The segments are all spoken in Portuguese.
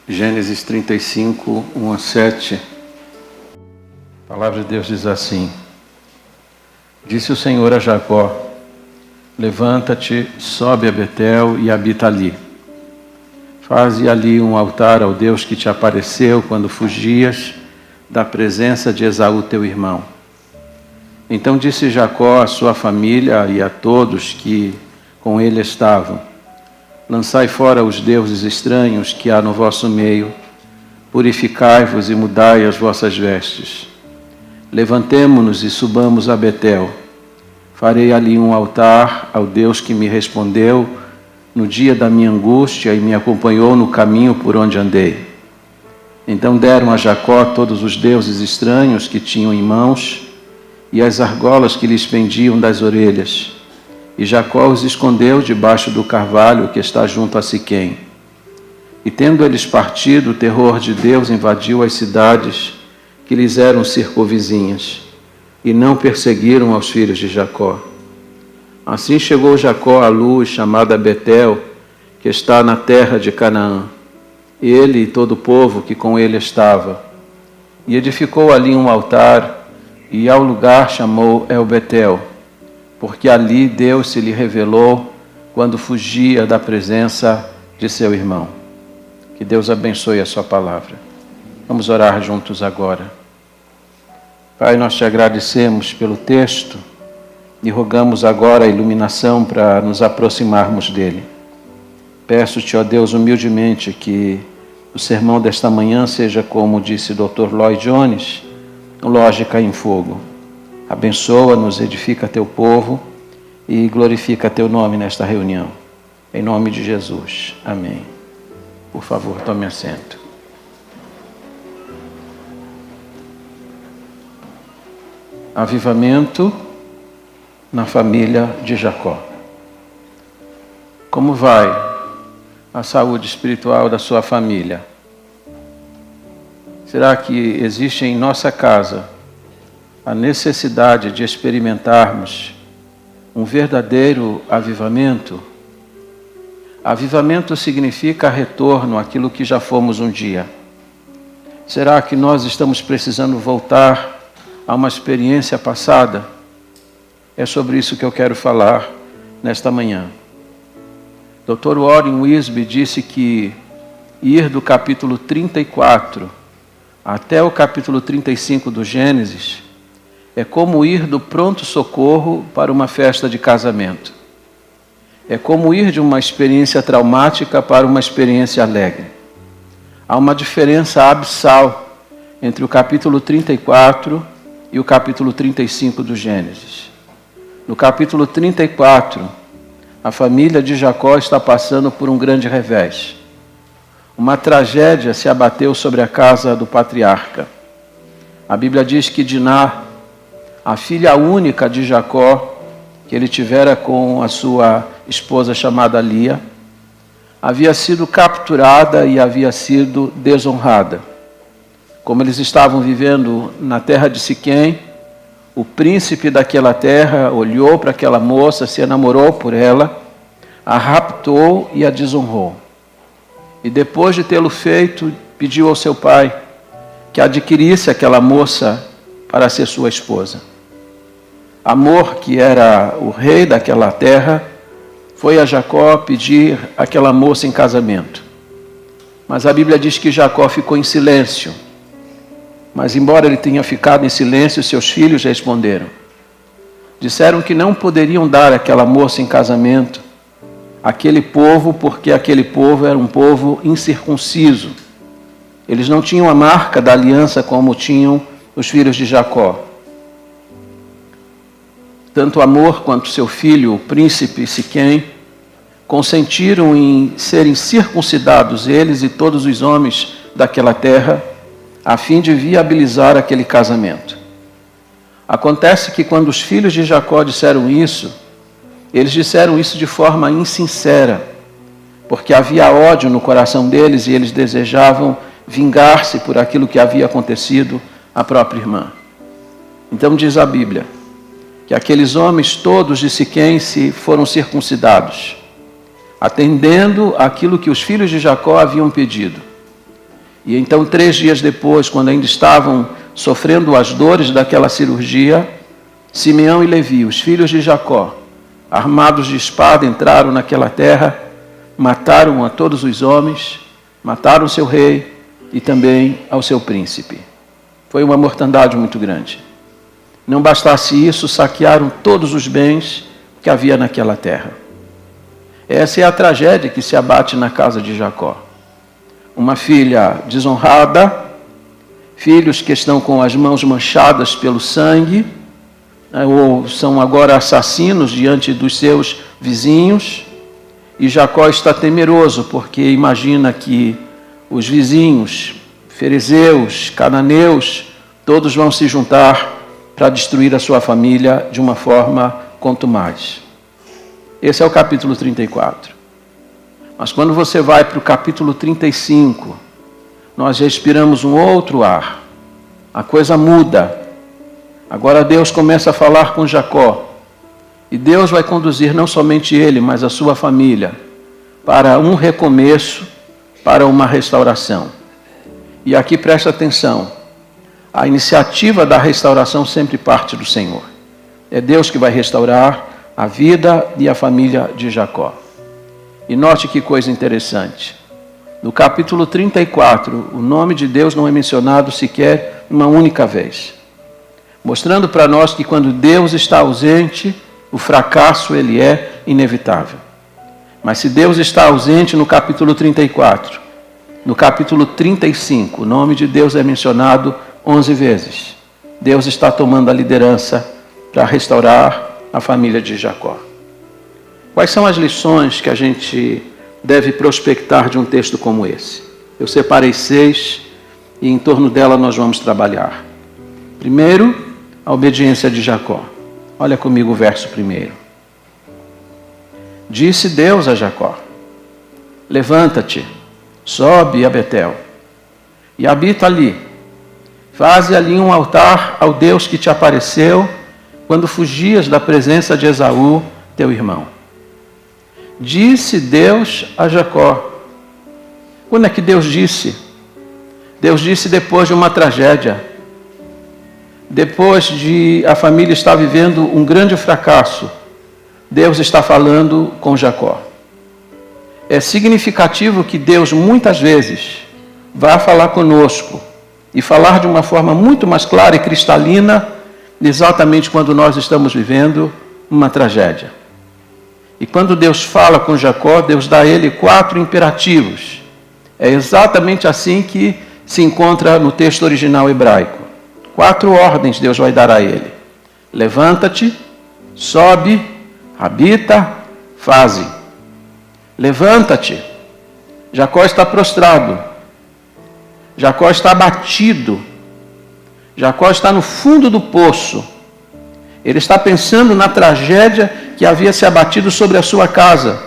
Gênesis 35, 1 a 7. A palavra de Deus diz assim: Disse o Senhor a Jacó: Levanta-te, sobe a Betel e habita ali. Faze ali um altar ao Deus que te apareceu quando fugias da presença de Esaú teu irmão. Então disse Jacó à sua família e a todos que com ele estavam: Lançai fora os deuses estranhos que há no vosso meio, purificai-vos e mudai as vossas vestes. Levantemo-nos e subamos a Betel. Farei ali um altar ao Deus que me respondeu no dia da minha angústia e me acompanhou no caminho por onde andei. Então deram a Jacó todos os deuses estranhos que tinham em mãos e as argolas que lhes pendiam das orelhas. E Jacó os escondeu debaixo do carvalho que está junto a Siquém. E tendo eles partido, o terror de Deus invadiu as cidades que lhes eram circunvizinhas, e não perseguiram aos filhos de Jacó. Assim chegou Jacó à luz chamada Betel, que está na terra de Canaã, ele e todo o povo que com ele estava. E edificou ali um altar, e ao lugar chamou El-Betel, porque ali Deus se lhe revelou quando fugia da presença de seu irmão. Que Deus abençoe a sua palavra. Vamos orar juntos agora. Pai, nós te agradecemos pelo texto e rogamos agora a iluminação para nos aproximarmos dele. Peço-te, ó Deus, humildemente, que o sermão desta manhã seja, como disse o Dr. Lloyd Jones, lógica em fogo. Abençoa-nos, edifica teu povo e glorifica teu nome nesta reunião. Em nome de Jesus. Amém. Por favor, tome assento. Avivamento na família de Jacó. Como vai a saúde espiritual da sua família? Será que existe em nossa casa a necessidade de experimentarmos um verdadeiro avivamento? Avivamento significa retorno àquilo que já fomos um dia. Será que nós estamos precisando voltar a uma experiência passada? É sobre isso que eu quero falar nesta manhã. Dr. Warren Wiersbe disse que ir do capítulo 34 até o capítulo 35 do Gênesis é como ir do pronto-socorro para uma festa de casamento. É como ir de uma experiência traumática para uma experiência alegre. Há uma diferença abissal entre o capítulo 34 e o capítulo 35 do Gênesis. No capítulo 34, a família de Jacó está passando por um grande revés. Uma tragédia se abateu sobre a casa do patriarca. A Bíblia diz que Diná, a filha única de Jacó, que ele tivera com a sua esposa chamada Lia, havia sido capturada e havia sido desonrada. Como eles estavam vivendo na terra de Siquém, o príncipe daquela terra olhou para aquela moça, se enamorou por ela, a raptou e a desonrou. E depois de tê-lo feito, pediu ao seu pai que adquirisse aquela moça para ser sua esposa. Amor, que era o rei daquela terra, foi a Jacó pedir aquela moça em casamento. Mas a Bíblia diz que Jacó ficou em silêncio. Mas embora ele tenha ficado em silêncio, seus filhos responderam. Disseram que não poderiam dar aquela moça em casamento àquele povo, porque aquele povo era um povo incircunciso. Eles não tinham a marca da aliança como tinham os filhos de Jacó. Tanto Amor quanto seu filho, o príncipe Siquém, consentiram em serem circuncidados, eles e todos os homens daquela terra, a fim de viabilizar aquele casamento. Acontece que quando os filhos de Jacó disseram isso, eles disseram isso de forma insincera, porque havia ódio no coração deles e eles desejavam vingar-se por aquilo que havia acontecido à própria irmã. Então diz a Bíblia que aqueles homens todos de Siquém foram circuncidados, atendendo aquilo que os filhos de Jacó haviam pedido. E então, 3 dias depois, quando ainda estavam sofrendo as dores daquela cirurgia, Simeão e Levi, os filhos de Jacó, armados de espada, entraram naquela terra, mataram a todos os homens, mataram seu rei e também ao seu príncipe. Foi uma mortandade muito grande. Não bastasse isso, saquearam todos os bens que havia naquela terra. Essa é a tragédia que se abate na casa de Jacó. Uma filha desonrada, filhos que estão com as mãos manchadas pelo sangue, ou são agora assassinos diante dos seus vizinhos, e Jacó está temeroso, porque imagina que os vizinhos, ferezeus, cananeus, todos vão se juntar para destruir a sua família de uma forma contumaz. Esse é o capítulo 34. Mas quando você vai para o capítulo 35, nós respiramos um outro ar. A coisa muda. Agora Deus começa a falar com Jacó. E Deus vai conduzir não somente ele, mas a sua família para um recomeço, para uma restauração. E aqui presta atenção. A iniciativa da restauração sempre parte do Senhor. É Deus que vai restaurar a vida e a família de Jacó. E note que coisa interessante. No capítulo 34, o nome de Deus não é mencionado sequer uma única vez. Mostrando para nós que quando Deus está ausente, o fracasso ele é inevitável. Mas se Deus está ausente no capítulo 34, no capítulo 35, o nome de Deus é mencionado 11 vezes. Deus está tomando a liderança para restaurar a família de Jacó. Quais são as lições que a gente deve prospectar de um texto como esse? Eu separei 6 e em torno dela nós vamos trabalhar. Primeiro, a obediência de Jacó. Olha comigo o verso 1. Disse Deus a Jacó: levanta-te, sobe a Betel e habita ali. Faze ali um altar ao Deus que te apareceu quando fugias da presença de Esaú, teu irmão. Disse Deus a Jacó. Quando é que Deus disse? Deus disse depois de uma tragédia. Depois de a família estar vivendo um grande fracasso, Deus está falando com Jacó. É significativo que Deus muitas vezes vai falar conosco e falar de uma forma muito mais clara e cristalina, exatamente quando nós estamos vivendo uma tragédia. E quando Deus fala com Jacó, Deus dá a ele 4 imperativos. É exatamente assim que se encontra no texto original hebraico. 4 ordens Deus vai dar a ele: levanta-te, sobe, habita, faze. Levanta-te. Jacó está prostrado. Jacó está abatido. Jacó está no fundo do poço. Ele está pensando na tragédia que havia se abatido sobre a sua casa.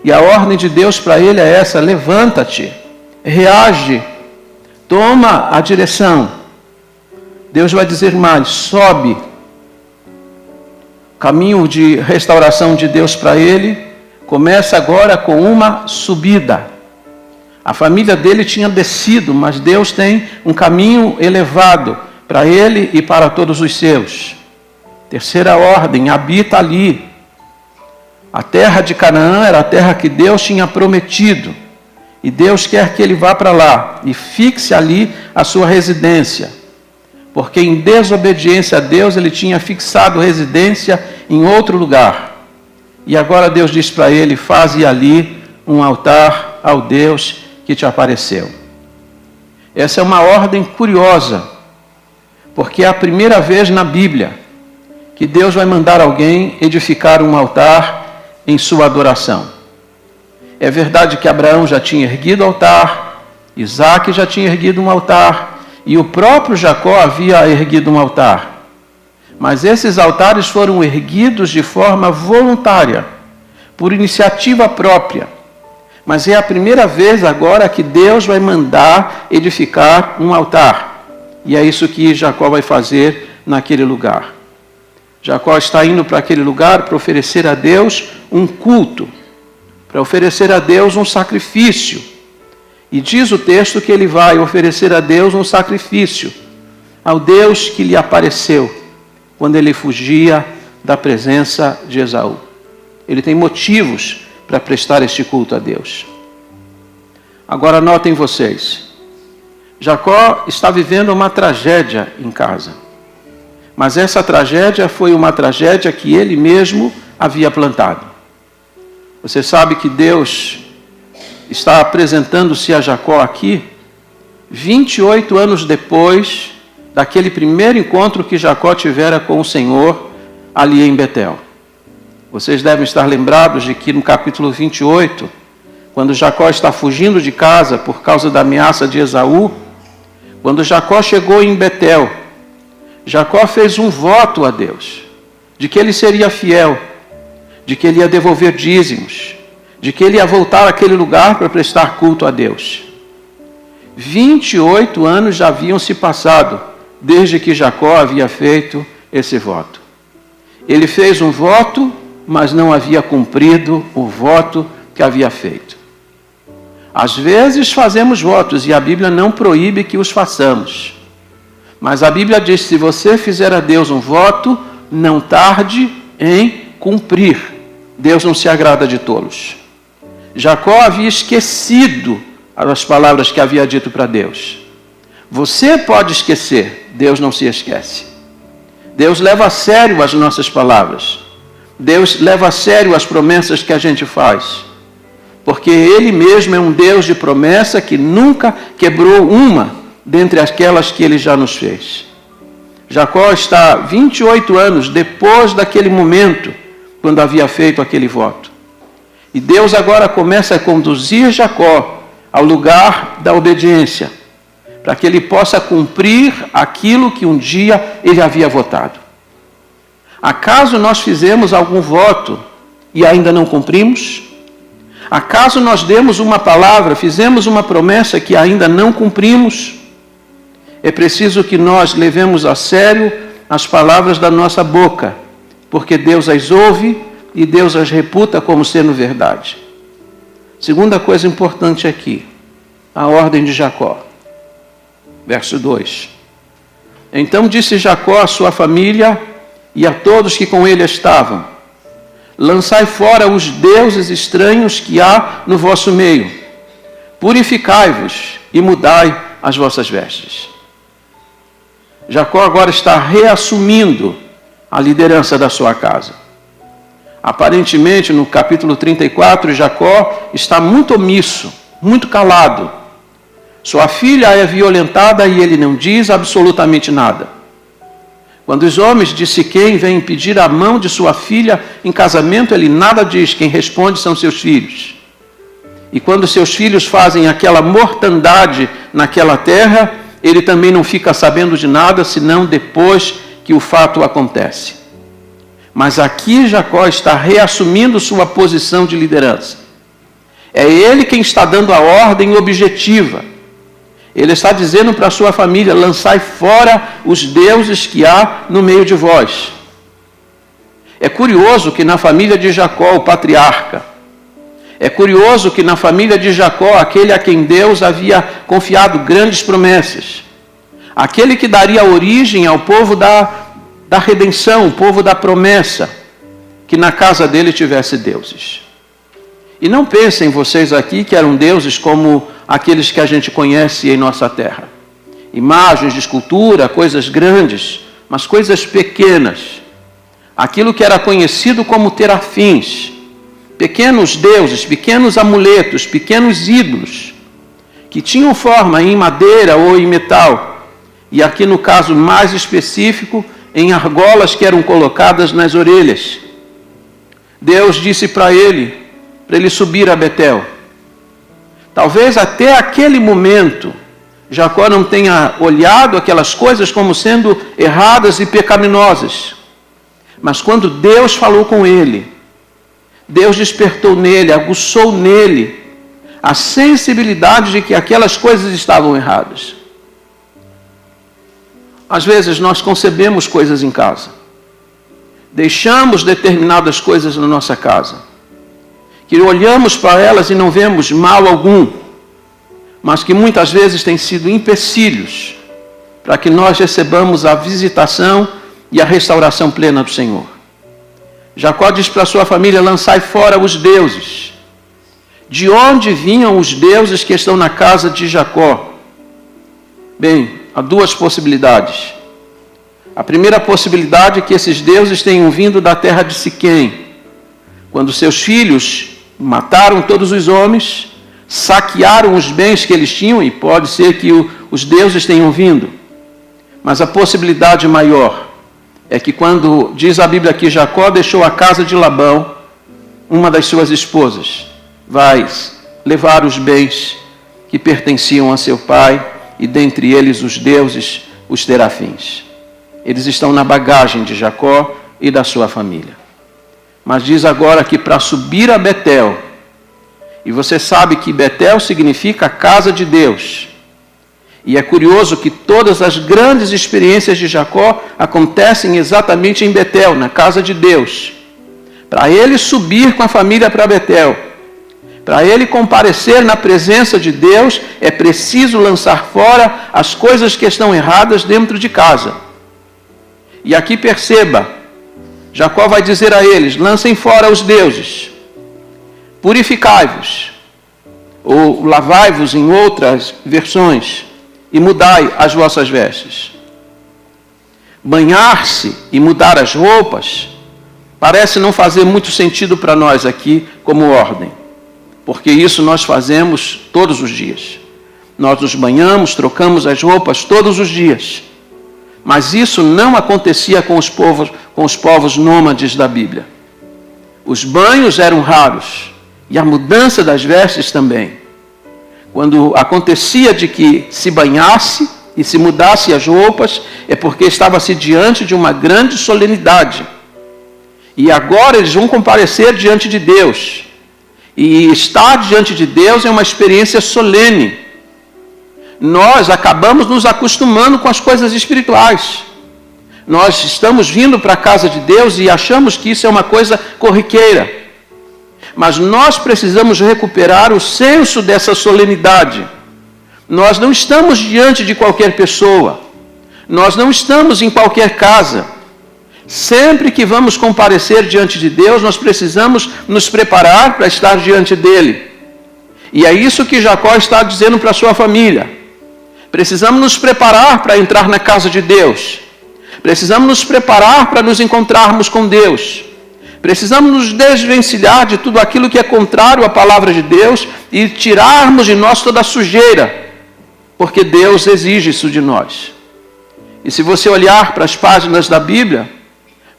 E a ordem de Deus para ele é essa: levanta-te, reage, toma a direção. Deus vai dizer mais: sobe. O caminho de restauração de Deus para ele começa agora com uma subida. A família dele tinha descido, mas Deus tem um caminho elevado para ele e para todos os seus. Terceira ordem: habita ali. A terra de Canaã era a terra que Deus tinha prometido. E Deus quer que ele vá para lá e fixe ali a sua residência. Porque em desobediência a Deus ele tinha fixado residência em outro lugar. E agora Deus diz para ele: faze ali um altar ao Deus que te apareceu. Essa é uma ordem curiosa, porque é a primeira vez na Bíblia que Deus vai mandar alguém edificar um altar em sua adoração. É verdade que Abraão já tinha erguido altar, Isaac já tinha erguido um altar, e o próprio Jacó havia erguido um altar. Mas esses altares foram erguidos de forma voluntária, por iniciativa própria. Mas é a primeira vez agora que Deus vai mandar edificar um altar. E é isso que Jacó vai fazer naquele lugar. Jacó está indo para aquele lugar para oferecer a Deus um culto, para oferecer a Deus um sacrifício. E diz o texto que ele vai oferecer a Deus um sacrifício, ao Deus que lhe apareceu quando ele fugia da presença de Esaú. Ele tem motivos para prestar este culto a Deus. Agora notem vocês, Jacó está vivendo uma tragédia em casa. Mas essa tragédia foi uma tragédia que ele mesmo havia plantado. Você sabe que Deus está apresentando-se a Jacó aqui 28 anos depois daquele primeiro encontro que Jacó tivera com o Senhor ali em Betel. Vocês devem estar lembrados de que no capítulo 28, quando Jacó está fugindo de casa por causa da ameaça de Esaú, quando Jacó chegou em Betel, Jacó fez um voto a Deus, de que ele seria fiel, de que ele ia devolver dízimos, de que ele ia voltar àquele lugar para prestar culto a Deus. 28 anos já haviam se passado desde que Jacó havia feito esse voto. Ele fez um voto, mas não havia cumprido o voto que havia feito. Às vezes fazemos votos e a Bíblia não proíbe que os façamos. Mas a Bíblia diz, se você fizer a Deus um voto, não tarde em cumprir. Deus não se agrada de tolos. Jacó havia esquecido as palavras que havia dito para Deus. Você pode esquecer, Deus não se esquece. Deus leva a sério as nossas palavras. Deus leva a sério as promessas que a gente faz. Porque Ele mesmo é um Deus de promessa que nunca quebrou uma dentre aquelas que Ele já nos fez. Jacó está 28 anos depois daquele momento, quando havia feito aquele voto. E Deus agora começa a conduzir Jacó ao lugar da obediência, para que ele possa cumprir aquilo que um dia ele havia votado. Acaso nós fizemos algum voto e ainda não cumprimos? Acaso nós demos uma palavra, fizemos uma promessa que ainda não cumprimos? É preciso que nós levemos a sério as palavras da nossa boca, porque Deus as ouve e Deus as reputa como sendo verdade. Segunda coisa importante aqui, a ordem de Jacó. Verso 2. Então disse Jacó à sua família e a todos que com ele estavam: lançai fora os deuses estranhos que há no vosso meio, purificai-vos e mudai as vossas vestes. Jacó agora está reassumindo a liderança da sua casa. Aparentemente, no capítulo 34, Jacó está muito omisso, muito calado. Sua filha é violentada e ele não diz absolutamente nada. Quando os homens de Siquém vêm pedir a mão de sua filha em casamento, ele nada diz, quem responde são seus filhos. E quando seus filhos fazem aquela mortandade naquela terra, ele também não fica sabendo de nada, senão depois que o fato acontece. Mas aqui Jacó está reassumindo sua posição de liderança. É ele quem está dando a ordem objetiva. Ele está dizendo para a sua família: lançai fora os deuses que há no meio de vós. É curioso que na família de Jacó, o patriarca, é curioso que na família de Jacó, aquele a quem Deus havia confiado grandes promessas, aquele que daria origem ao povo da redenção, o povo da promessa, que na casa dele tivesse deuses. E não pensem vocês aqui que eram deuses como aqueles que a gente conhece em nossa terra. Imagens de escultura, coisas grandes, mas coisas pequenas. Aquilo que era conhecido como terafins. Pequenos deuses, pequenos amuletos, pequenos ídolos, que tinham forma em madeira ou em metal. E aqui no caso mais específico, em argolas que eram colocadas nas orelhas. Deus disse para ele subir a Betel. Talvez até aquele momento, Jacó não tenha olhado aquelas coisas como sendo erradas e pecaminosas. Mas quando Deus falou com ele, Deus despertou nele, aguçou nele a sensibilidade de que aquelas coisas estavam erradas. Às vezes nós concebemos coisas em casa. Deixamos determinadas coisas na nossa casa, que olhamos para elas e não vemos mal algum. mas que muitas vezes têm sido empecilhos para que nós recebamos a visitação e a restauração plena do Senhor. Jacó diz para sua família: lançai fora os deuses. De onde vinham os deuses que estão na casa de Jacó? Bem, há duas possibilidades. A primeira possibilidade é que esses deuses tenham vindo da terra de Siquém, quando seus filhos mataram todos os homens, saquearam os bens que eles tinham, e pode ser que os deuses tenham vindo. Mas a possibilidade maior é que quando, diz a Bíblia que Jacó deixou a casa de Labão, uma das suas esposas vai levar os bens que pertenciam a seu pai, e dentre eles os deuses, os terafins. Eles estão na bagagem de Jacó e da sua família. Mas diz agora que para subir a Betel, e você sabe que Betel significa a casa de Deus. E é curioso que todas as grandes experiências de Jacó acontecem exatamente em Betel, na casa de Deus. Para ele subir com a família para Betel, para ele comparecer na presença de Deus, é preciso lançar fora as coisas que estão erradas dentro de casa. E aqui perceba, Jacó vai dizer a eles: lancem fora os deuses, purificai-vos, ou lavai-vos em outras versões, e mudai as vossas vestes. Banhar-se e mudar as roupas parece não fazer muito sentido para nós aqui como ordem, porque isso nós fazemos todos os dias. Nós nos banhamos, trocamos as roupas todos os dias. Mas isso não acontecia com os povos nômades da Bíblia. Os banhos eram raros, e a mudança das vestes também. Quando acontecia de que se banhasse e se mudasse as roupas, é porque estava-se diante de uma grande solenidade. E agora eles vão comparecer diante de Deus. E estar diante de Deus é uma experiência solene. Nós acabamos nos acostumando com as coisas espirituais. Nós estamos vindo para a casa de Deus e achamos que isso é uma coisa corriqueira. Mas nós precisamos recuperar o senso dessa solenidade. Nós não estamos diante de qualquer pessoa. Nós não estamos em qualquer casa. Sempre que vamos comparecer diante de Deus, nós precisamos nos preparar para estar diante dele. E é isso que Jacó está dizendo para a sua família. Precisamos nos preparar para entrar na casa de Deus. Precisamos nos preparar para nos encontrarmos com Deus. Precisamos nos desvencilhar de tudo aquilo que é contrário à palavra de Deus e tirarmos de nós toda a sujeira, porque Deus exige isso de nós. E se você olhar para as páginas da Bíblia,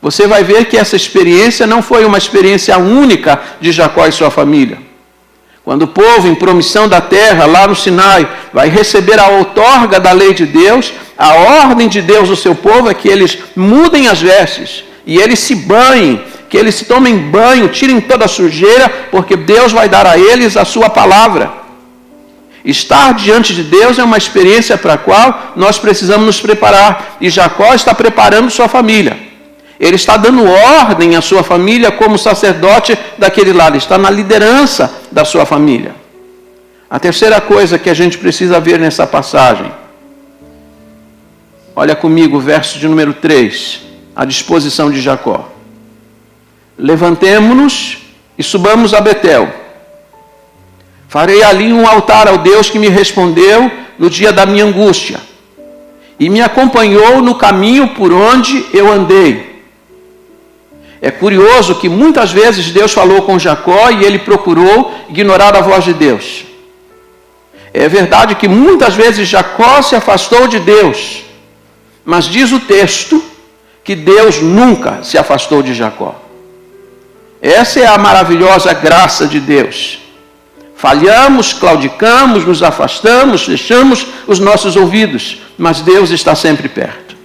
você vai ver que essa experiência não foi uma experiência única de Jacó e sua família. Quando o povo, em promissão da terra, lá no Sinai, vai receber a outorga da lei de Deus, a ordem de Deus ao seu povo é que eles mudem as vestes e eles se banhem, que eles se tomem banho, tirem toda a sujeira, porque Deus vai dar a eles a sua palavra. Estar diante de Deus é uma experiência para a qual nós precisamos nos preparar, e Jacó está preparando sua família. Ele está dando ordem à sua família como sacerdote daquele lado, está na liderança da sua família. A terceira coisa que a gente precisa ver nessa passagem, olha comigo o verso de número 3, a disposição de Jacó. Levantemo-nos e subamos a Betel. Farei ali um altar ao Deus que me respondeu no dia da minha angústia e me acompanhou no caminho por onde eu andei. É curioso que muitas vezes Deus falou com Jacó e ele procurou ignorar a voz de Deus. É verdade que muitas vezes Jacó se afastou de Deus, mas diz o texto que Deus nunca se afastou de Jacó. Essa é a maravilhosa graça de Deus. Falhamos, claudicamos, nos afastamos, fechamos os nossos ouvidos, mas Deus está sempre perto.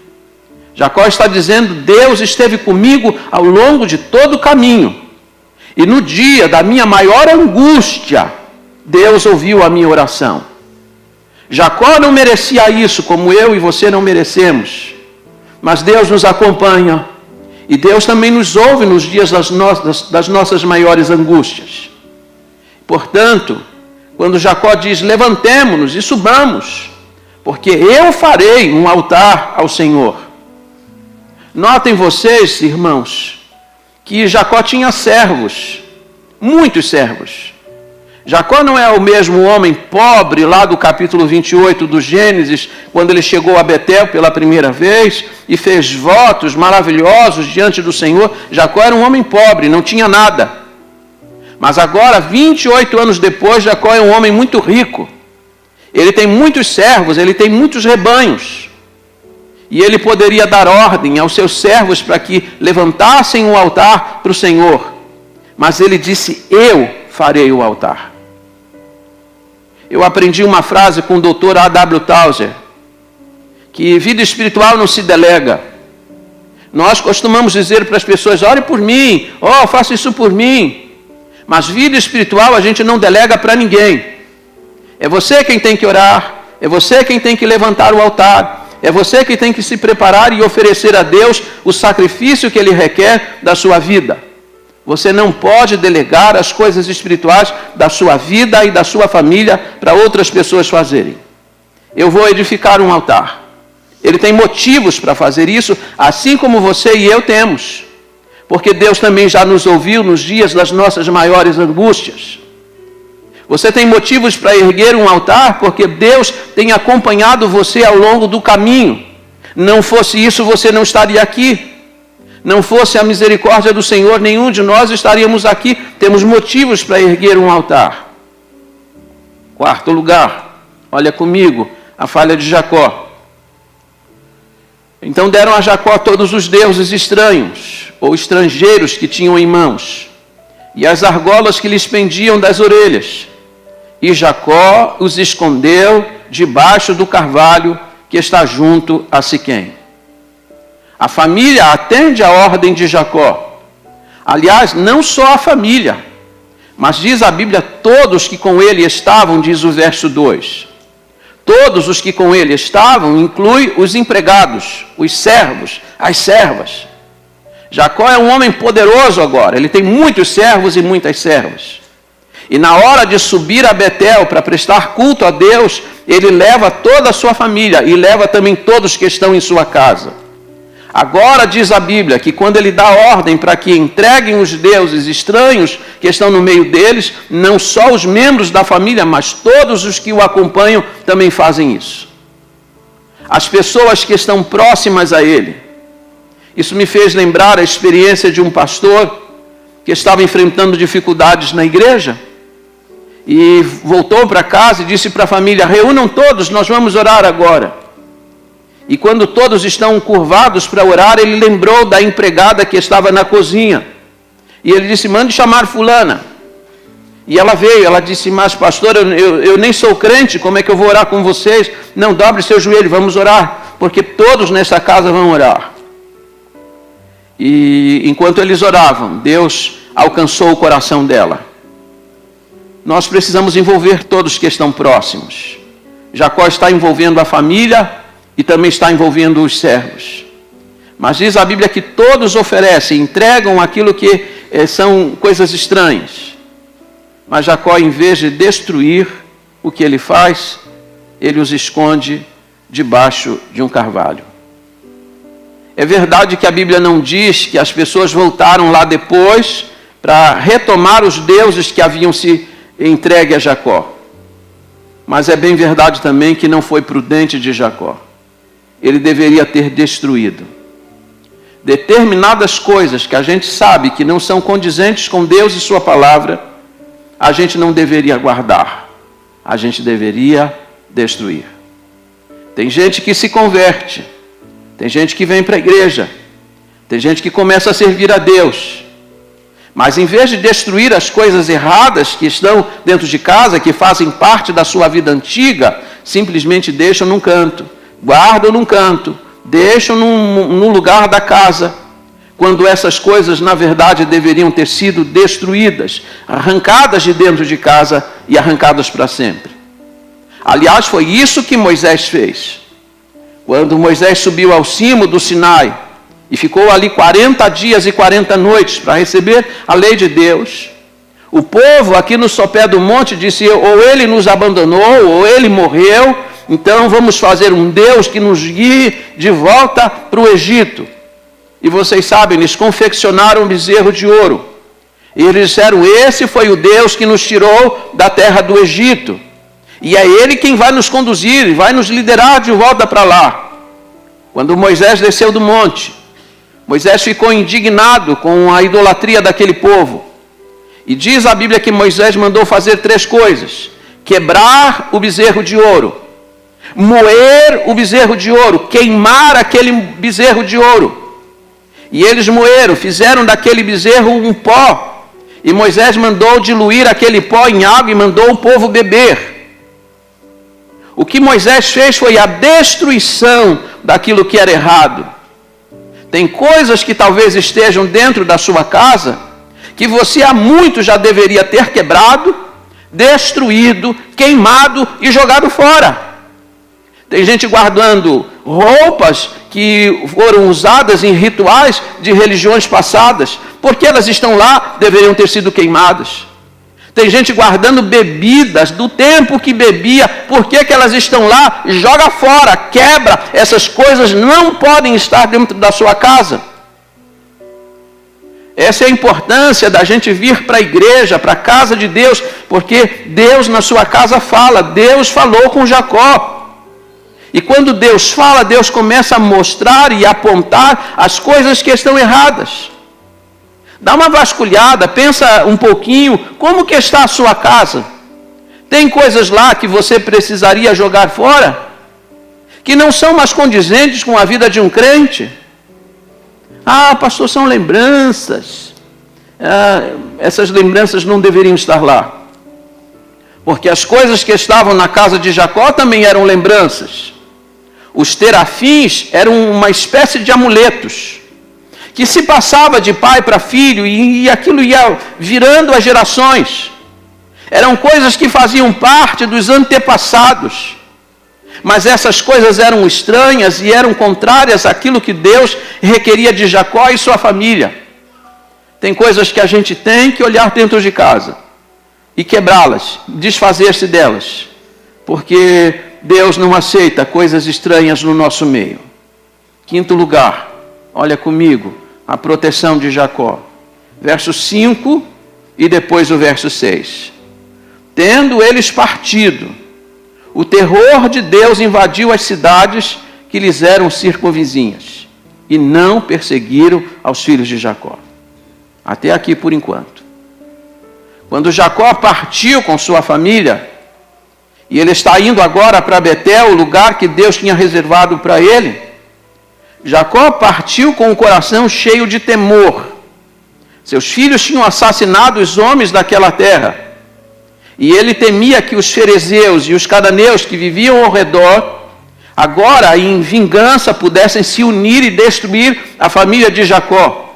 Jacó está dizendo: Deus esteve comigo ao longo de todo o caminho. E no dia da minha maior angústia, Deus ouviu a minha oração. Jacó não merecia isso, como eu e você não merecemos. Mas Deus nos acompanha. E Deus também nos ouve nos dias das nossas maiores angústias. Portanto, quando Jacó diz: levantemo-nos e subamos, porque eu farei um altar ao Senhor. Notem vocês, irmãos, que Jacó tinha servos, muitos servos. Jacó não é o mesmo homem pobre lá do capítulo 28 do Gênesis, quando ele chegou a Betel pela primeira vez e fez votos maravilhosos diante do Senhor. Jacó era um homem pobre, não tinha nada. Mas agora, 28 anos depois, Jacó é um homem muito rico. Ele tem muitos servos, ele tem muitos rebanhos. E ele poderia dar ordem aos seus servos para que levantassem um altar para o Senhor. Mas ele disse: eu farei o altar. Eu aprendi uma frase com o Dr. A.W. Tozer, que vida espiritual não se delega. Nós costumamos dizer para as pessoas: ore por mim, faça isso por mim. Mas vida espiritual a gente não delega para ninguém. É você quem tem que orar, é você quem tem que levantar o altar, é você que tem que se preparar e oferecer a Deus o sacrifício que Ele requer da sua vida. Você não pode delegar as coisas espirituais da sua vida e da sua família para outras pessoas fazerem. Eu vou edificar um altar. Ele tem motivos para fazer isso, assim como você e eu temos. Porque Deus também já nos ouviu nos dias das nossas maiores angústias. Você tem motivos para erguer um altar, porque Deus tem acompanhado você ao longo do caminho. Não fosse isso, você não estaria aqui. Não fosse a misericórdia do Senhor, nenhum de nós estaríamos aqui. Temos motivos para erguer um altar. Quarto lugar, olha comigo, a falha de Jacó. Então deram a Jacó todos os deuses estranhos, ou estrangeiros que tinham em mãos, e as argolas que lhes pendiam das orelhas. E Jacó os escondeu debaixo do carvalho que está junto a Siquém. A família atende à ordem de Jacó. Aliás, não só a família, mas diz a Bíblia: todos que com ele estavam, diz o verso 2. Todos os que com ele estavam inclui os empregados, os servos, as servas. Jacó é um homem poderoso agora, ele tem muitos servos e muitas servas. E na hora de subir a Betel para prestar culto a Deus, ele leva toda a sua família e leva também todos que estão em sua casa. Agora diz a Bíblia que quando ele dá ordem para que entreguem os deuses estranhos que estão no meio deles, não só os membros da família, mas todos os que o acompanham também fazem isso. As pessoas que estão próximas a ele. Isso me fez lembrar a experiência de um pastor que estava enfrentando dificuldades na igreja e voltou para casa e disse para a família: reúnam todos, nós vamos orar agora. E quando todos estão curvados para orar, ele lembrou da empregada que estava na cozinha. E ele disse: mande chamar fulana. E ela veio, ela disse: mas pastor, eu nem sou crente, como é que eu vou orar com vocês? Não, dobre seu joelho, vamos orar, porque todos nessa casa vão orar. E enquanto eles oravam, Deus alcançou o coração dela. Nós precisamos envolver todos que estão próximos. Jacó está envolvendo a família e também está envolvendo os servos. Mas diz a Bíblia que todos oferecem, entregam aquilo que são coisas estranhas. Mas Jacó, em vez de destruir, o que ele faz? Ele os esconde debaixo de um carvalho. É verdade que a Bíblia não diz que as pessoas voltaram lá depois para retomar os deuses que haviam se entregue a Jacó. Mas é bem verdade também que não foi prudente de Jacó. Ele deveria ter destruído. Determinadas coisas que a gente sabe que não são condizentes com Deus e sua palavra, a gente não deveria guardar. A gente deveria destruir. Tem gente que se converte. Tem gente que vem para a igreja. Tem gente que começa a servir a Deus. Mas em vez de destruir as coisas erradas que estão dentro de casa, que fazem parte da sua vida antiga, simplesmente deixam num canto. Guardam num canto, deixam num lugar da casa, quando essas coisas, na verdade, deveriam ter sido destruídas, arrancadas de dentro de casa e arrancadas para sempre. Aliás, foi isso que Moisés fez. Quando Moisés subiu ao cimo do Sinai e ficou ali 40 dias e 40 noites para receber a lei de Deus, O povo aqui no sopé do monte disse, ou ele nos abandonou, ou ele morreu, então vamos fazer um Deus que nos guie de volta para o Egito. E vocês sabem, eles confeccionaram um bezerro de ouro. E eles disseram, esse foi o Deus que nos tirou da terra do Egito. E é Ele quem vai nos conduzir, vai nos liderar de volta para lá. Quando Moisés desceu do monte, Moisés ficou indignado com a idolatria daquele povo. E diz a Bíblia que Moisés mandou fazer 3 coisas. Quebrar o bezerro de ouro, moer o bezerro de ouro, queimar aquele bezerro de ouro. E eles moeram, fizeram daquele bezerro um pó. E Moisés mandou diluir aquele pó em água e mandou o povo beber. O que Moisés fez foi a destruição daquilo que era errado. Tem coisas que talvez estejam dentro da sua casa que você há muito já deveria ter quebrado, destruído, queimado e jogado fora. Tem gente guardando roupas que foram usadas em rituais de religiões passadas, porque elas estão lá, deveriam ter sido queimadas. Tem gente guardando bebidas do tempo que bebia, porque que elas estão lá? Joga fora, quebra. Essas coisas não podem estar dentro da sua casa. Essa é a importância da gente vir para a igreja, para a casa de Deus, porque Deus na sua casa fala. Deus falou com Jacó. E quando Deus fala, Deus começa a mostrar e apontar as coisas que estão erradas. Dá uma vasculhada, pensa um pouquinho, como que está a sua casa? Tem coisas lá que você precisaria jogar fora? Que não são mais condizentes com a vida de um crente? Ah, pastor, são lembranças. Essas lembranças não deveriam estar lá. Porque as coisas que estavam na casa de Jacó também eram lembranças. Os terafins eram uma espécie de amuletos, que se passava de pai para filho e aquilo ia virando as gerações. Eram coisas que faziam parte dos antepassados. Mas essas coisas eram estranhas e eram contrárias àquilo que Deus requeria de Jacó e sua família. Tem coisas que a gente tem que olhar dentro de casa e quebrá-las, desfazer-se delas, porque Deus não aceita coisas estranhas no nosso meio. 5º lugar, olha comigo, a proteção de Jacó. Verso 5 e depois o verso 6. Tendo eles partido, o terror de Deus invadiu as cidades que lhes eram circunvizinhas, e não perseguiram aos filhos de Jacó. Até aqui por enquanto. Quando Jacó partiu com sua família, e ele está indo agora para Betel, o lugar que Deus tinha reservado para ele, Jacó partiu com o coração cheio de temor. Seus filhos tinham assassinado os homens daquela terra. E ele temia que os ferezeus e os cananeus que viviam ao redor, agora em vingança, pudessem se unir e destruir a família de Jacó.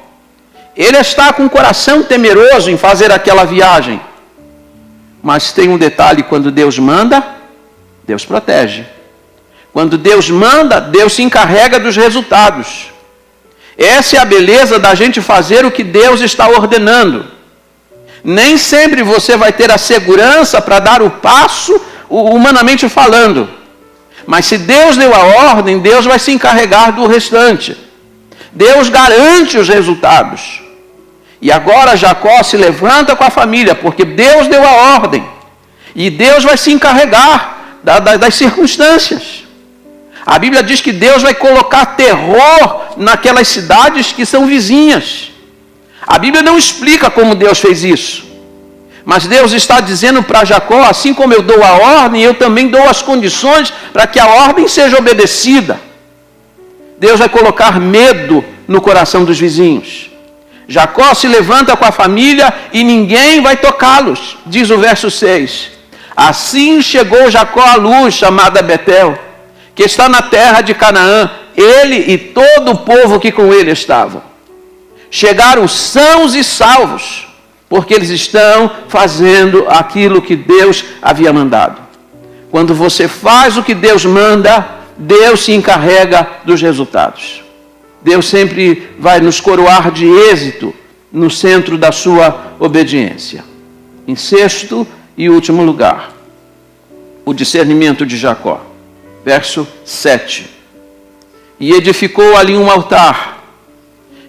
Ele está com o coração temeroso em fazer aquela viagem. Mas tem um detalhe: quando Deus manda, Deus protege. Quando Deus manda, Deus se encarrega dos resultados. Essa é a beleza da gente fazer o que Deus está ordenando. Nem sempre você vai ter a segurança para dar o passo, humanamente falando. Mas se Deus deu a ordem, Deus vai se encarregar do restante. Deus garante os resultados. E agora Jacó se levanta com a família, porque Deus deu a ordem. E Deus vai se encarregar das circunstâncias. A Bíblia diz que Deus vai colocar terror naquelas cidades que são vizinhas. A Bíblia não explica como Deus fez isso. Mas Deus está dizendo para Jacó, assim como eu dou a ordem, eu também dou as condições para que a ordem seja obedecida. Deus vai colocar medo no coração dos vizinhos. Jacó se levanta com a família e ninguém vai tocá-los, diz o verso 6. Assim chegou Jacó à luz, chamada Betel, que está na terra de Canaã, ele e todo o povo que com ele estava. Chegaram sãos e salvos, porque eles estão fazendo aquilo que Deus havia mandado. Quando você faz o que Deus manda, Deus se encarrega dos resultados. Deus sempre vai nos coroar de êxito no centro da sua obediência. Em sexto e último lugar, o discernimento de Jacó. Verso 7. E edificou ali um altar,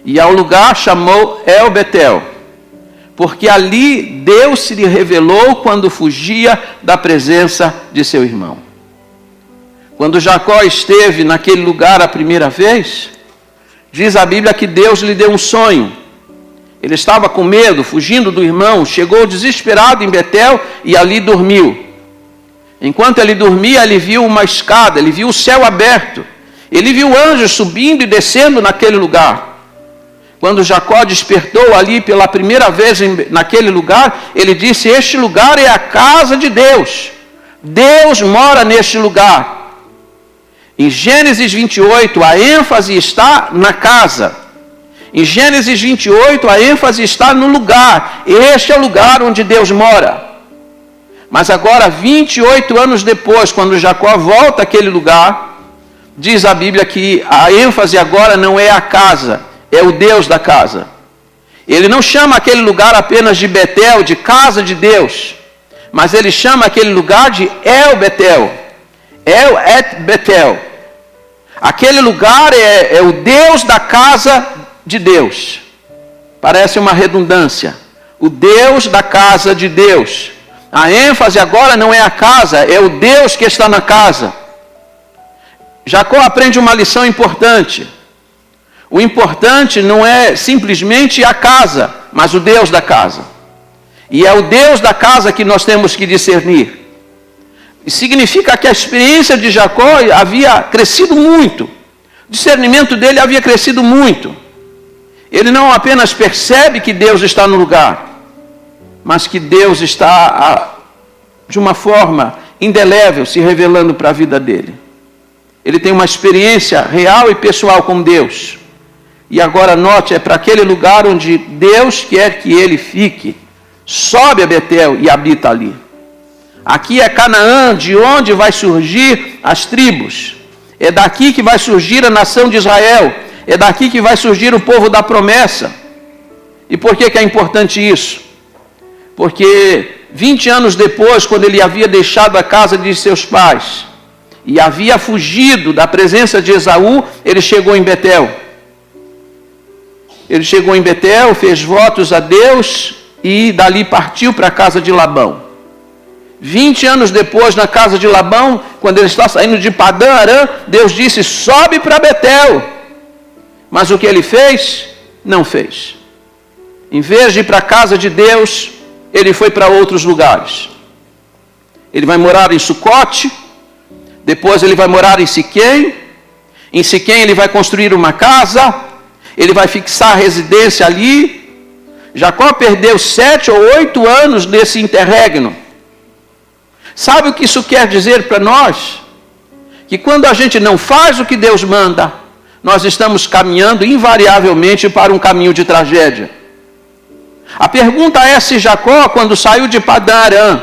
e ao lugar chamou El-Betel, porque ali Deus se lhe revelou quando fugia da presença de seu irmão. Quando Jacó esteve naquele lugar a primeira vez, diz a Bíblia que Deus lhe deu um sonho. Ele estava com medo, fugindo do irmão, chegou desesperado em Betel e ali dormiu. Enquanto ele dormia, ele viu uma escada, ele viu o céu aberto. Ele viu anjos subindo e descendo naquele lugar. Quando Jacó despertou ali pela primeira vez naquele lugar, ele disse: este lugar é a casa de Deus. Deus mora neste lugar. Em Gênesis 28, a ênfase está na casa. Em Gênesis 28, a ênfase está no lugar. Este é o lugar onde Deus mora. Mas agora, 28 anos depois, quando Jacó volta àquele lugar, diz a Bíblia que a ênfase agora não é a casa, é o Deus da casa. Ele não chama aquele lugar apenas de Betel, de casa de Deus, mas ele chama aquele lugar de El-Betel, El-Et-Betel. Aquele lugar é o Deus da casa de Deus. Parece uma redundância. O Deus da casa de Deus. A ênfase agora não é a casa, é o Deus que está na casa. Jacó aprende uma lição importante. O importante não é simplesmente a casa, mas o Deus da casa. E é o Deus da casa que nós temos que discernir. E significa que a experiência de Jacó havia crescido muito. O discernimento dele havia crescido muito. Ele não apenas percebe que Deus está no lugar, mas que Deus está, de uma forma indelével, se revelando para a vida dele. Ele tem uma experiência real e pessoal com Deus. E agora note, é para aquele lugar onde Deus quer que ele fique. Sobe a Betel e habita ali. Aqui é Canaã, de onde vai surgir as tribos. É daqui que vai surgir a nação de Israel. É daqui que vai surgir o povo da promessa. E por que é importante isso? Porque 20 anos depois, quando ele havia deixado a casa de seus pais e havia fugido da presença de Esaú, ele chegou em Betel. Ele chegou em Betel, fez votos a Deus e dali partiu para a casa de Labão. 20 anos depois, na casa de Labão, quando ele está saindo de Padã Arã, Deus disse: sobe para Betel. Mas o que ele fez? Não fez. Em vez de ir para a casa de Deus, ele foi para outros lugares. Ele vai morar em Sucote, depois ele vai morar em Siquém. Em Siquém ele vai construir uma casa, ele vai fixar a residência ali. Jacó perdeu 7 ou 8 anos nesse interregno. Sabe o que isso quer dizer para nós? Que quando a gente não faz o que Deus manda, nós estamos caminhando invariavelmente para um caminho de tragédia. A pergunta é se Jacó, quando saiu de Padã Arã,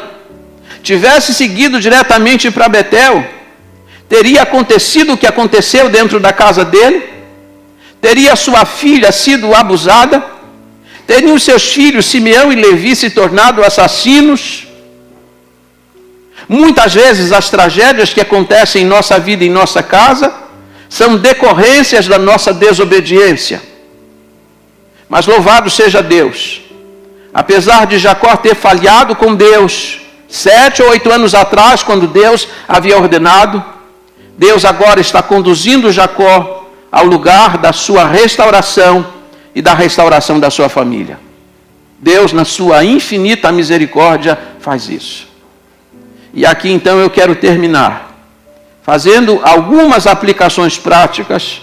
tivesse seguido diretamente para Betel, teria acontecido o que aconteceu dentro da casa dele? Teria sua filha sido abusada? Teriam seus filhos Simeão e Levi se tornado assassinos? Muitas vezes as tragédias que acontecem em nossa vida e em nossa casa são decorrências da nossa desobediência. Mas louvado seja Deus. Apesar de Jacó ter falhado com Deus 7 ou 8 anos atrás, quando Deus havia ordenado, Deus agora está conduzindo Jacó ao lugar da sua restauração e da restauração da sua família. Deus, na sua infinita misericórdia, faz isso. E aqui então eu quero terminar fazendo algumas aplicações práticas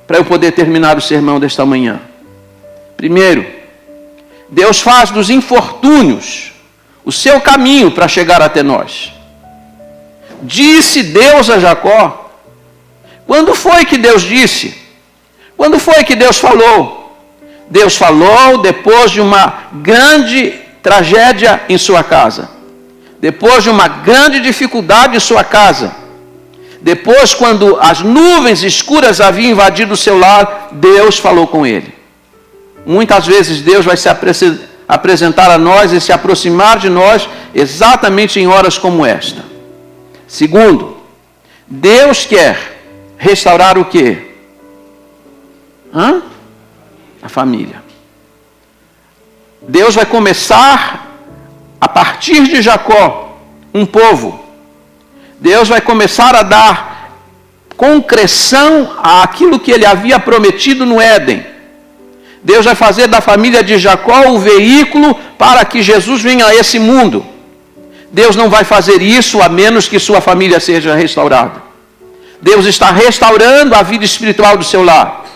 para eu poder terminar o sermão desta manhã. Primeiro, Deus faz dos infortúnios o seu caminho para chegar até nós. Disse Deus a Jacó. Quando foi que Deus disse? Quando foi que Deus falou? Deus falou depois de uma grande tragédia em sua casa. Depois de uma grande dificuldade em sua casa. Depois, quando as nuvens escuras haviam invadido o seu lar, Deus falou com ele. Muitas vezes Deus vai se apresentar a nós e se aproximar de nós exatamente em horas como esta. Segundo, Deus quer restaurar o quê? A família. Deus vai começar, a partir de Jacó, um povo. Deus vai começar a dar concreção àquilo que ele havia prometido no Éden. Deus vai fazer da família de Jacó o veículo para que Jesus venha a esse mundo. Deus não vai fazer isso a menos que sua família seja restaurada. Deus está restaurando a vida espiritual do seu lar.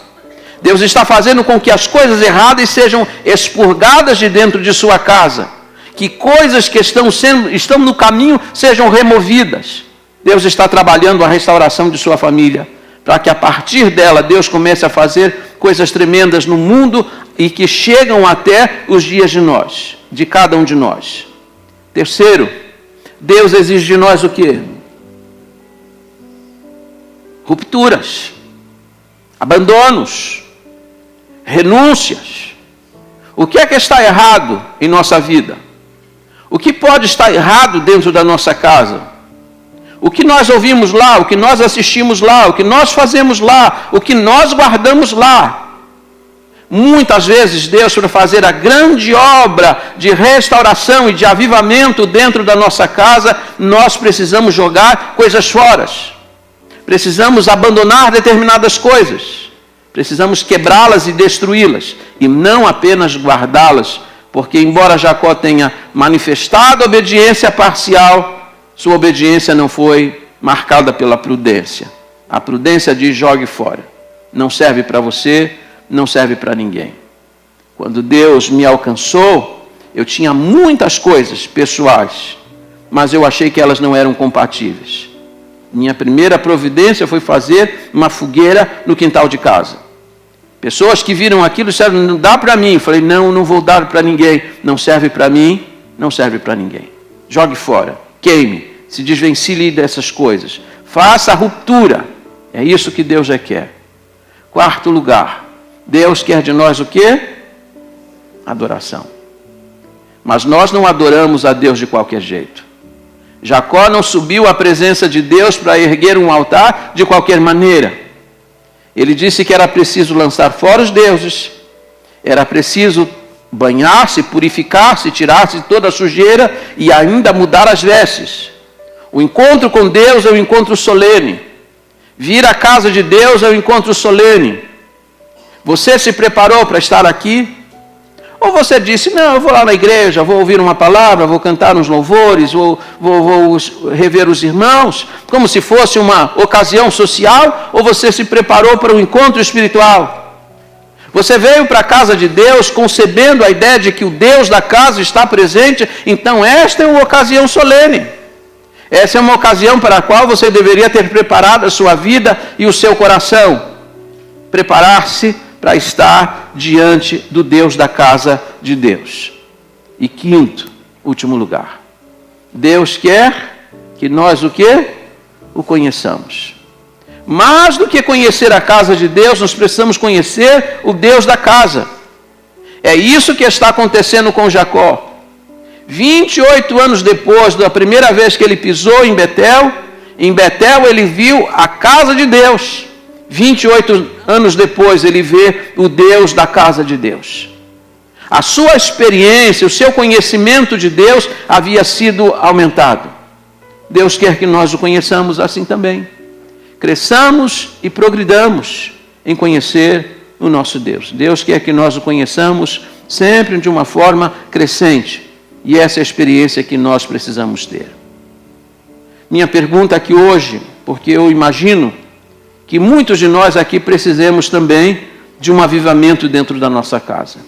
Deus está fazendo com que as coisas erradas sejam expurgadas de dentro de sua casa. Que coisas que estão no caminho sejam removidas. Deus está trabalhando a restauração de sua família, para que a partir dela Deus comece a fazer coisas tremendas no mundo e que chegam até os dias de cada um de nós. Terceiro, Deus exige de nós o quê? Rupturas, abandonos, renúncias. O que é que está errado em nossa vida? O que pode estar errado dentro da nossa casa? O que nós ouvimos lá, o que nós assistimos lá, o que nós fazemos lá, o que nós guardamos lá. Muitas vezes Deus, para fazer a grande obra de restauração e de avivamento dentro da nossa casa, nós precisamos jogar coisas fora. Precisamos abandonar determinadas coisas. Precisamos quebrá-las e destruí-las. E não apenas guardá-las, porque embora Jacó tenha manifestado obediência parcial, sua obediência não foi marcada pela prudência. A prudência diz: jogue fora. Não serve para você, não serve para ninguém. Quando Deus me alcançou, eu tinha muitas coisas pessoais, mas eu achei que elas não eram compatíveis. Minha primeira providência foi fazer uma fogueira no quintal de casa. Pessoas que viram aquilo disseram: não dá para mim. Eu falei: não vou dar para ninguém. Não serve para mim, não serve para ninguém. Jogue fora, queime, se desvencilhe dessas coisas. Faça a ruptura. É isso que Deus quer. Quarto lugar, Deus quer de nós o quê? Adoração. Mas nós não adoramos a Deus de qualquer jeito. Jacó não subiu à presença de Deus para erguer um altar de qualquer maneira. Ele disse que era preciso lançar fora os deuses, era preciso banhar-se, purificar-se, tirar-se toda a sujeira e ainda mudar as vestes. O encontro com Deus é um encontro solene. Vir à casa de Deus é um encontro solene. Você se preparou para estar aqui? Ou você disse: não, eu vou lá na igreja, vou ouvir uma palavra, vou cantar uns louvores, vou rever os irmãos, como se fosse uma ocasião social? Ou você se preparou para um encontro espiritual? Você veio para a casa de Deus concebendo a ideia de que o Deus da casa está presente, então esta é uma ocasião solene. Essa é uma ocasião para a qual você deveria ter preparado a sua vida e o seu coração. Preparar-se para estar diante do Deus da casa de Deus. E quinto, último lugar, Deus quer que nós o quê? O conheçamos. Mais do que conhecer a casa de Deus, nós precisamos conhecer o Deus da casa. É isso que está acontecendo com Jacó. 28 anos depois da primeira vez que ele pisou em Betel ele viu a casa de Deus. 28 anos depois ele vê o Deus da casa de Deus. A sua experiência, o seu conhecimento de Deus havia sido aumentado. Deus quer que nós o conheçamos assim também. Cresçamos e progridamos em conhecer o nosso Deus. Deus quer que nós o conheçamos sempre de uma forma crescente. E essa é a experiência que nós precisamos ter. Minha pergunta aqui hoje, porque eu imagino que muitos de nós aqui precisamos também de um avivamento dentro da nossa casa.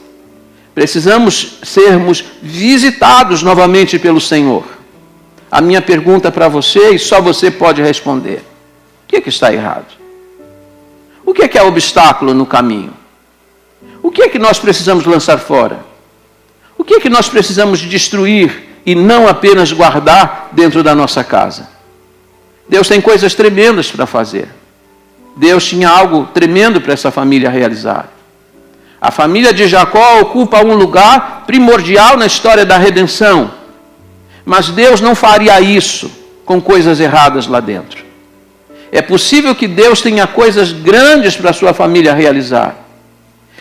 Precisamos sermos visitados novamente pelo Senhor. A minha pergunta para você, e só você pode responder: o que está errado? O que é obstáculo no caminho? O que é que nós precisamos lançar fora? O que é que nós precisamos destruir e não apenas guardar dentro da nossa casa? Deus tem coisas tremendas para fazer. Deus tinha algo tremendo para essa família realizar. A família de Jacó ocupa um lugar primordial na história da redenção. Mas Deus não faria isso com coisas erradas lá dentro. É possível que Deus tenha coisas grandes para a sua família realizar.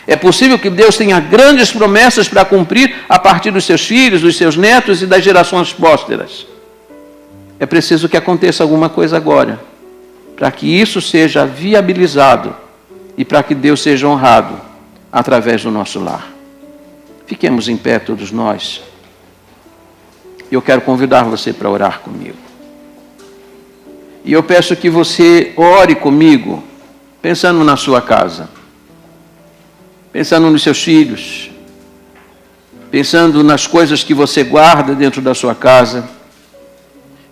É possível que Deus tenha grandes promessas para cumprir a partir dos seus filhos, dos seus netos e das gerações pósteras. É preciso que aconteça alguma coisa agora, para que isso seja viabilizado e para que Deus seja honrado através do nosso lar. Fiquemos em pé todos nós. Eu quero convidar você para orar comigo. E eu peço que você ore comigo, pensando na sua casa, pensando nos seus filhos, pensando nas coisas que você guarda dentro da sua casa,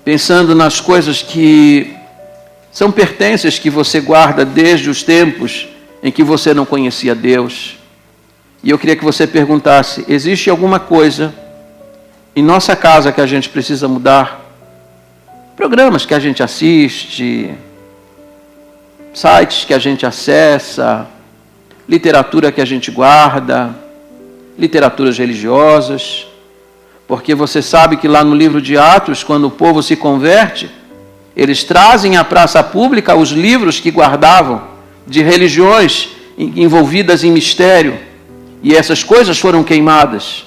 pensando nas coisas que são pertences que você guarda desde os tempos em que você não conhecia Deus. E eu queria que você perguntasse: existe alguma coisa em nossa casa que a gente precisa mudar? Programas que a gente assiste, sites que a gente acessa, literatura que a gente guarda, literaturas religiosas. Porque você sabe que lá no livro de Atos, quando o povo se converte, eles trazem à praça pública os livros que guardavam de religiões envolvidas em mistério. E essas coisas foram queimadas.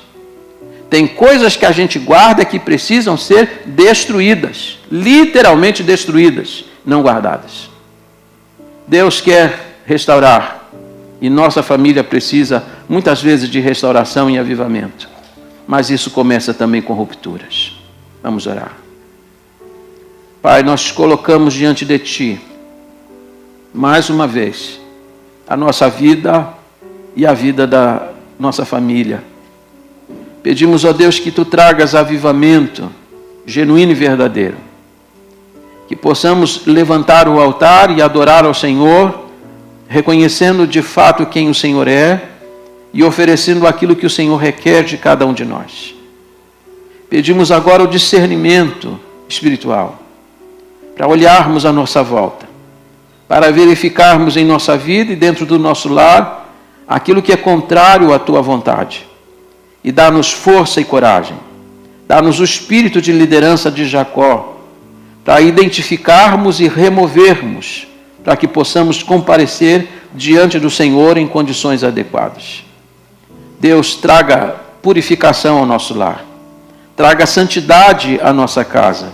Tem coisas que a gente guarda que precisam ser destruídas, literalmente destruídas, não guardadas. Deus quer restaurar e nossa família precisa muitas vezes de restauração e avivamento. Mas isso começa também com rupturas. Vamos orar. Pai, nós colocamos diante de Ti, mais uma vez, a nossa vida e a vida da nossa família. Pedimos, ó Deus, que Tu tragas avivamento genuíno e verdadeiro. Que possamos levantar o altar e adorar ao Senhor, reconhecendo de fato quem o Senhor é e oferecendo aquilo que o Senhor requer de cada um de nós. Pedimos agora o discernimento espiritual, para olharmos à nossa volta, para verificarmos em nossa vida e dentro do nosso lar aquilo que é contrário à Tua vontade. E dá-nos força e coragem. Dá-nos o espírito de liderança de Jacó, para identificarmos e removermos, para que possamos comparecer diante do Senhor em condições adequadas. Deus, traga purificação ao nosso lar. Traga santidade à nossa casa.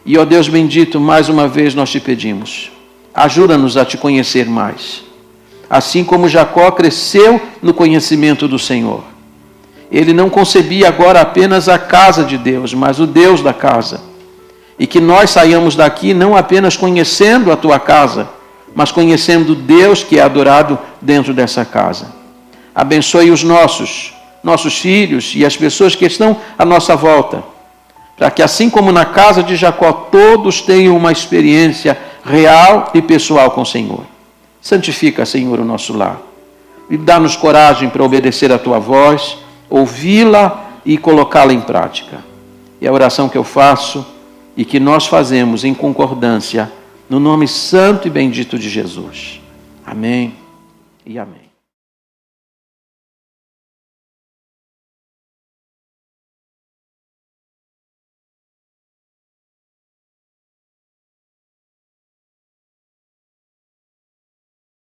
E, ó Deus bendito, mais uma vez nós Te pedimos, ajuda-nos a Te conhecer mais. Assim como Jacó cresceu no conhecimento do Senhor. Ele não concebia agora apenas a casa de Deus, mas o Deus da casa. E que nós saiamos daqui não apenas conhecendo a Tua casa, mas conhecendo Deus que é adorado dentro dessa casa. Abençoe os nossos filhos e as pessoas que estão à nossa volta, para que assim como na casa de Jacó, todos tenham uma experiência real e pessoal com o Senhor. Santifica, Senhor, o nosso lar. E dá-nos coragem para obedecer a Tua voz, ouvi-la e colocá-la em prática. É a oração que eu faço e que nós fazemos em concordância, no nome santo e bendito de Jesus. Amém e amém.